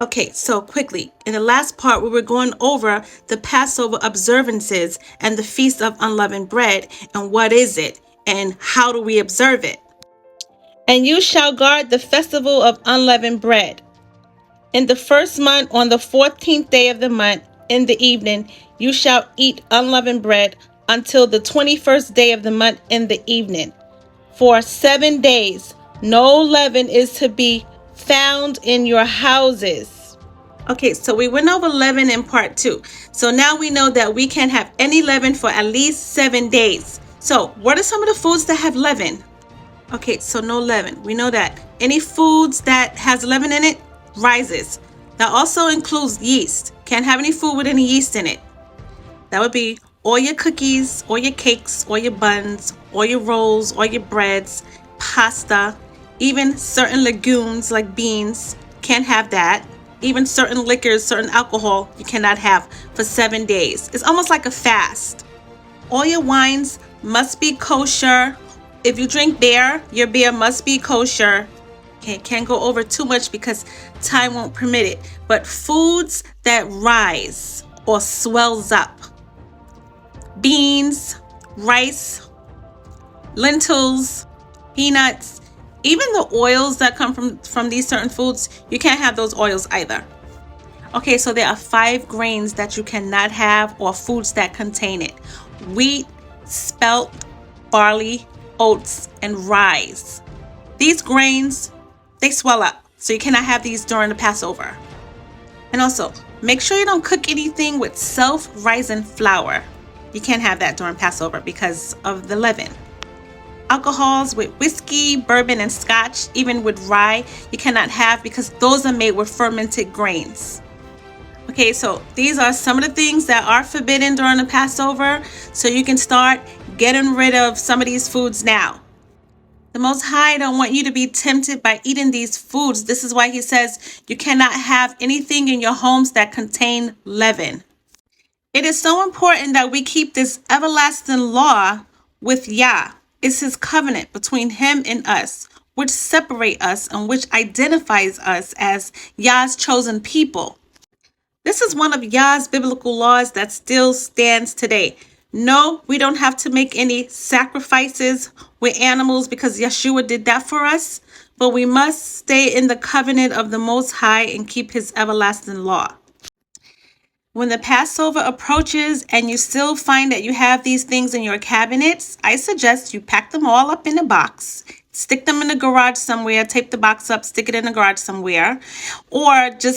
Okay, so quickly, in the last part, we were going over the Passover observances and the Feast of Unleavened Bread, and what is it, and how do we observe it. And you shall guard the festival of unleavened bread. In the first month, on the 14th day of the month, in the evening, you shall eat unleavened bread until the 21st day of the month in the evening. For 7 days, no leaven is to be found in your houses. Okay, so we went over leaven in part 2. So now we know that we can't have any leaven for at least 7 days. So what are some of the foods that have leaven? Okay, so no leaven. We know that. Any foods that has leaven in it, rises. That also includes yeast. Can't have any food with any yeast in it. That would be all your cookies, all your cakes, all your buns, all your rolls, all your breads, pasta, even certain legumes like beans. Can't have that. Even certain liquors, certain alcohol, you cannot have for 7 days. It's almost like a fast. All your wines must be kosher. If you drink beer, your beer must be kosher. Okay, can't go over too much because time won't permit it. But foods that rise or swells up. Beans, rice, lentils, peanuts, even the oils that come from these certain foods, you can't have those oils either. Okay, so there are 5 grains that you cannot have or foods that contain it. Wheat, spelt, barley, oats, and rye. These grains, they swell up, so you cannot have these during the Passover. And also, make sure you don't cook anything with self-rising flour. You can't have that during Passover because of the leaven. Alcohols with whiskey, bourbon, and scotch, even with rye, you cannot have because those are made with fermented grains. Okay, so these are some of the things that are forbidden during the Passover, so you can start getting rid of some of these foods now. The Most High don't want you to be tempted by eating these foods. This is why he says you cannot have anything in your homes that contain leaven. It is so important that we keep this everlasting law with Yah. It's his covenant between him and us, which separate us and which identifies us as Yah's chosen people. This is one of Yah's biblical laws that still stands today. No, we don't have to make any sacrifices with animals because Yeshua did that for us, but we must stay in the covenant of the Most High and keep his everlasting law. When the Passover approaches and you still find that you have these things in your cabinets, I suggest you pack them all up in a box, stick them in the garage somewhere, tape the box up, stick it in the garage somewhere, or just